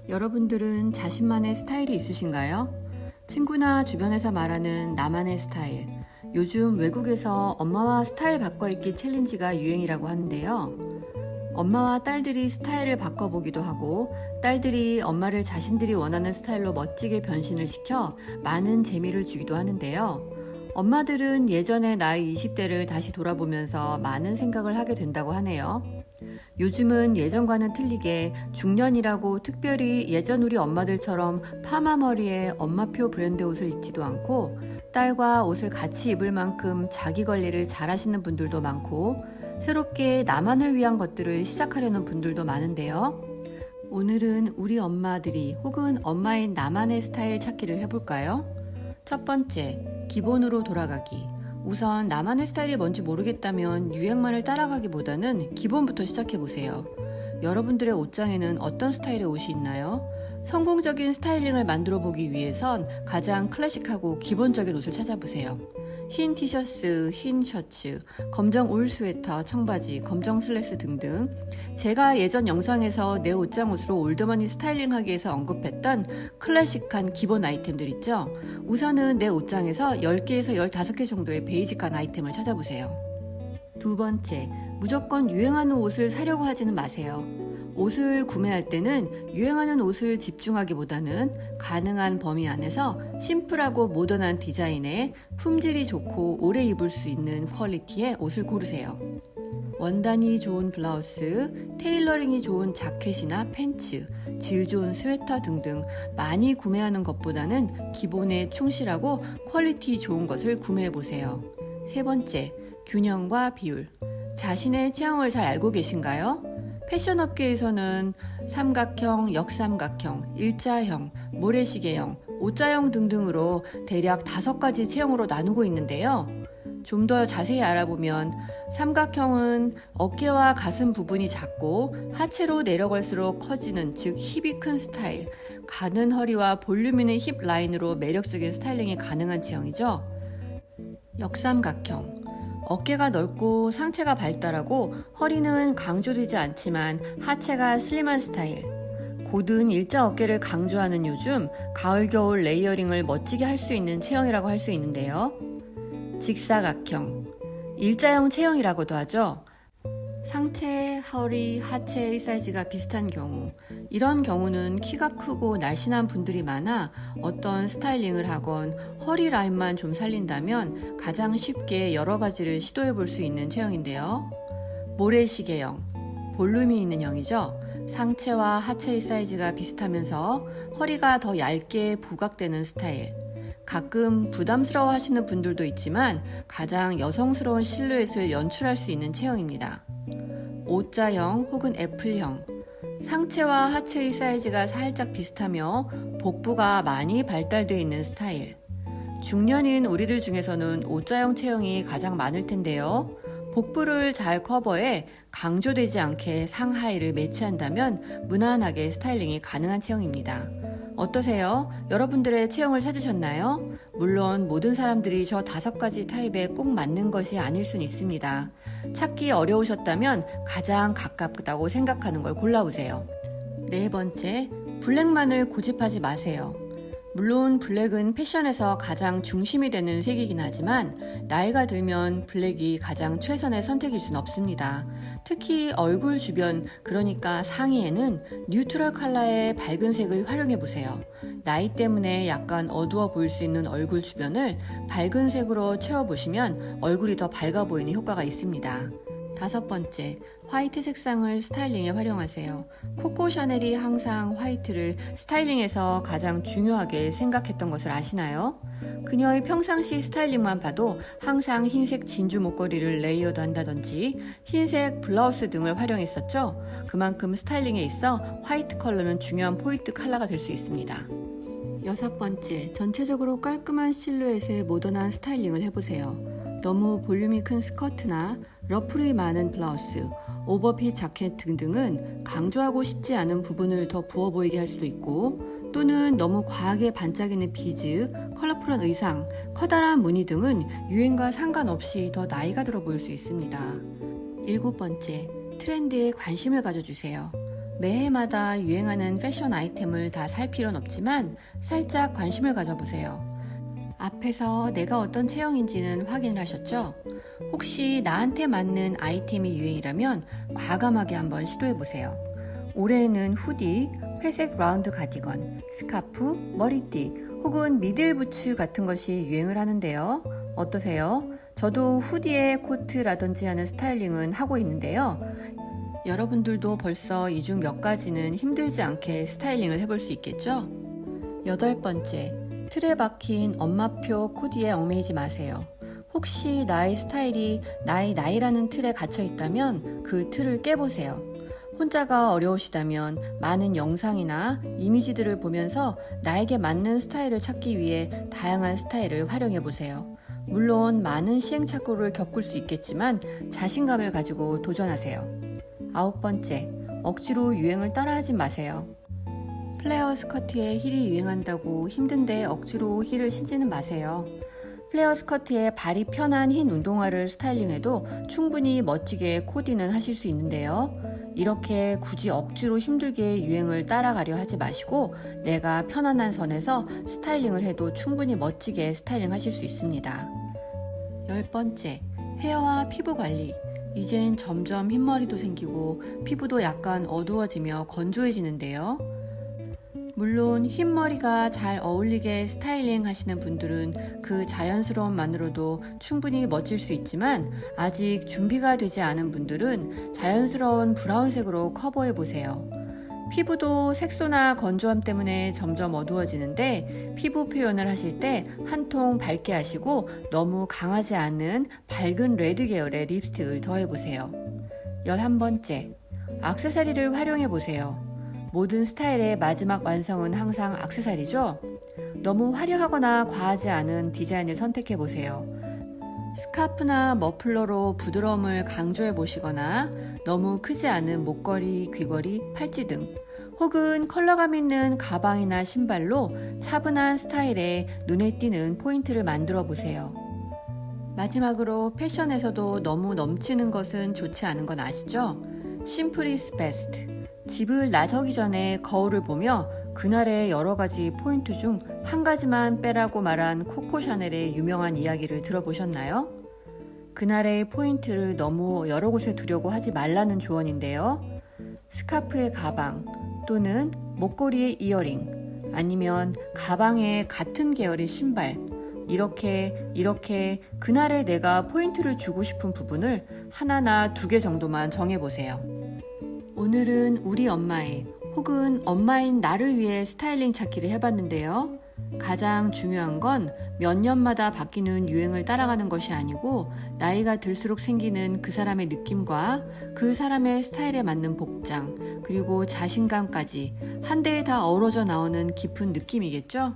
여러분들은 자신만의 스타일이 있으신가요? 친구나 주변에서 말하는 나만의 스타일. 요즘 외국에서 엄마와 스타일 바꿔 입기 챌린지가 유행이라고 하는데요. 엄마와 딸들이 스타일을 바꿔보기도 하고 딸들이 엄마를 자신들이 원하는 스타일로 멋지게 변신을 시켜 많은 재미를 주기도 하는데요. 엄마들은 예전의 나이 20대를 다시 돌아보면서 많은 생각을 하게 된다고 하네요. 요즘은 예전과는 틀리게 중년이라고 특별히 예전 우리 엄마들처럼 파마 머리에 엄마표 브랜드 옷을 입지도 않고 딸과 옷을 같이 입을 만큼 자기 관리를 잘 하시는 분들도 많고 새롭게 나만을 위한 것들을 시작하려는 분들도 많은데요. 오늘은 우리 엄마들이 혹은 엄마인 나만의 스타일 찾기를 해볼까요? 첫 번째, 기본으로 돌아가기. 우선 나만의 스타일이 뭔지 모르겠다면 유행만을 따라가기보다는 기본부터 시작해보세요. 여러분들의 옷장에는 어떤 스타일의 옷이 있나요? 성공적인 스타일링을 만들어 보기 위해선 가장 클래식하고 기본적인 옷을 찾아보세요. 흰 티셔츠, 흰 셔츠, 검정 울 스웨터, 청바지, 검정 슬랙스 등등. 제가 예전 영상에서 내 옷장 옷으로 올드머니 스타일링하기 위해서 언급했던 클래식한 기본 아이템들 있죠? 우선은 내 옷장에서 10개에서 15개 정도의 베이직한 아이템을 찾아보세요. 두 번째, 무조건 유행하는 옷을 사려고 하지는 마세요. 옷을 구매할 때는 유행하는 옷을 집중하기보다는 가능한 범위 안에서 심플하고 모던한 디자인에 품질이 좋고 오래 입을 수 있는 퀄리티의 옷을 고르세요. 원단이 좋은 블라우스, 테일러링이 좋은 자켓이나 팬츠, 질 좋은 스웨터 등등 많이 구매하는 것보다는 기본에 충실하고 퀄리티 좋은 것을 구매해보세요. 세 번째, 균형과 비율. 자신의 체형을 잘 알고 계신가요? 패션 업계에서는 삼각형, 역삼각형, 일자형, 모래시계형, 오자형 등등으로 대략 5가지 체형으로 나누고 있는데요. 좀 더 자세히 알아보면 삼각형은 어깨와 가슴 부분이 작고 하체로 내려갈수록 커지는, 즉 힙이 큰 스타일, 가는 허리와 볼륨 있는 힙 라인으로 매력적인 스타일링이 가능한 체형이죠. 역삼각형, 어깨가 넓고 상체가 발달하고 허리는 강조되지 않지만 하체가 슬림한 스타일. 곧은 일자 어깨를 강조하는 요즘 가을 겨울 레이어링을 멋지게 할 수 있는 체형이라고 할 수 있는데요. 직사각형, 일자형 체형이라고도 하죠. 상체, 허리, 하체의 사이즈가 비슷한 경우, 이런 경우는 키가 크고 날씬한 분들이 많아 어떤 스타일링을 하건 허리 라인만 좀 살린다면 가장 쉽게 여러 가지를 시도해 볼 수 있는 체형인데요. 모래시계형, 볼륨이 있는 형이죠. 상체와 하체의 사이즈가 비슷하면서 허리가 더 얇게 부각되는 스타일. 가끔 부담스러워 하시는 분들도 있지만 가장 여성스러운 실루엣을 연출할 수 있는 체형입니다. O자형 혹은 애플형, 상체와 하체의 사이즈가 살짝 비슷하며 복부가 많이 발달되어 있는 스타일. 중년인 우리들 중에서는 O자형 체형이 가장 많을 텐데요. 복부를 잘 커버해 강조되지 않게 상하의를 매치한다면 무난하게 스타일링이 가능한 체형입니다. 어떠세요? 여러분들의 체형을 찾으셨나요? 물론 모든 사람들이 저 5가지 타입에 꼭 맞는 것이 아닐 수는 있습니다. 찾기 어려우셨다면 가장 가깝다고 생각하는 걸 골라보세요. 네 번째, 블랙만을 고집하지 마세요. 물론 블랙은 패션에서 가장 중심이 되는 색이긴 하지만 나이가 들면 블랙이 가장 최선의 선택일 순 없습니다. 특히 얼굴 주변, 그러니까 상의에는 뉴트럴 컬러의 밝은 색을 활용해 보세요. 나이 때문에 약간 어두워 보일 수 있는 얼굴 주변을 밝은 색으로 채워보시면 얼굴이 더 밝아 보이는 효과가 있습니다. 다섯 번째, 화이트 색상을 스타일링에 활용하세요. 코코 샤넬이 항상 화이트를 스타일링에서 가장 중요하게 생각했던 것을 아시나요? 그녀의 평상시 스타일링만 봐도 항상 흰색 진주 목걸이를 레이어드 한다든지 흰색 블라우스 등을 활용했었죠. 그만큼 스타일링에 있어 화이트 컬러는 중요한 포인트 컬러가 될 수 있습니다. 여섯 번째, 전체적으로 깔끔한 실루엣의 모던한 스타일링을 해보세요. 너무 볼륨이 큰 스커트나 러플이 많은 블라우스, 오버핏 자켓 등등은 강조하고 싶지 않은 부분을 더 부어 보이게 할 수도 있고, 또는 너무 과하게 반짝이는 비즈, 컬러풀한 의상, 커다란 무늬 등은 유행과 상관없이 더 나이가 들어 보일 수 있습니다. 일곱 번째, 트렌드에 관심을 가져주세요. 매해마다 유행하는 패션 아이템을 다 살 필요는 없지만 살짝 관심을 가져보세요. 앞에서 내가 어떤 체형인지는 확인을 하셨죠? 혹시 나한테 맞는 아이템이 유행이라면 과감하게 한번 시도해보세요. 올해에는 후디, 회색 라운드 가디건, 스카프, 머리띠 혹은 미들 부츠 같은 것이 유행을 하는데요. 어떠세요? 저도 후디에 코트라든지 하는 스타일링은 하고 있는데요. 여러분들도 벌써 이 중 몇 가지는 힘들지 않게 스타일링을 해볼 수 있겠죠? 8번째, 틀에 박힌 엄마표 코디에 얽매이지 마세요. 혹시 나의 스타일이 나의 나이라는 틀에 갇혀 있다면 그 틀을 깨보세요. 혼자가 어려우시다면 많은 영상이나 이미지들을 보면서 나에게 맞는 스타일을 찾기 위해 다양한 스타일을 활용해 보세요. 물론 많은 시행착오를 겪을 수 있겠지만 자신감을 가지고 도전하세요. 9번째, 억지로 유행을 따라하지 마세요. 플레어 스커트에 힐이 유행한다고 힘든데 억지로 힐을 신지는 마세요. 플레어 스커트에 발이 편한 흰 운동화를 스타일링해도 충분히 멋지게 코디는 하실 수 있는데요. 이렇게 굳이 억지로 힘들게 유행을 따라가려 하지 마시고 내가 편안한 선에서 스타일링을 해도 충분히 멋지게 스타일링 하실 수 있습니다. 10번째, 헤어와 피부 관리. 이젠 점점 흰머리도 생기고 피부도 약간 어두워지며 건조해지는데요. 물론 흰머리가 잘 어울리게 스타일링 하시는 분들은 그 자연스러움만으로도 충분히 멋질 수 있지만 아직 준비가 되지 않은 분들은 자연스러운 브라운색으로 커버해 보세요. 피부도 색소나 건조함 때문에 점점 어두워지는데 피부 표현을 하실 때 한 통 밝게 하시고 너무 강하지 않은 밝은 레드 계열의 립스틱을 더해보세요. 11번째, 액세서리를 활용해보세요. 모든 스타일의 마지막 완성은 항상 액세서리죠? 너무 화려하거나 과하지 않은 디자인을 선택해보세요. 스카프나 머플러로 부드러움을 강조해 보시거나 너무 크지 않은 목걸이, 귀걸이, 팔찌 등 혹은 컬러감 있는 가방이나 신발로 차분한 스타일에 눈에 띄는 포인트를 만들어 보세요. 마지막으로 패션에서도 너무 넘치는 것은 좋지 않은 건 아시죠? 심플 is best. 집을 나서기 전에 거울을 보며 그날의 여러 가지 포인트 중 한 가지만 빼라고 말한 코코 샤넬의 유명한 이야기를 들어보셨나요? 그날의 포인트를 너무 여러 곳에 두려고 하지 말라는 조언인데요. 스카프의 가방 또는 목걸이의 이어링 아니면 가방의 같은 계열의 신발 이렇게 그날에 내가 포인트를 주고 싶은 부분을 하나나 2개 정도만 정해보세요. 오늘은 우리 엄마의 혹은 엄마인 나를 위해 스타일링 찾기를 해봤는데요. 가장 중요한 건 몇 년마다 바뀌는 유행을 따라가는 것이 아니고 나이가 들수록 생기는 그 사람의 느낌과 그 사람의 스타일에 맞는 복장 그리고 자신감까지 한데에 다 어우러져 나오는 깊은 느낌이겠죠?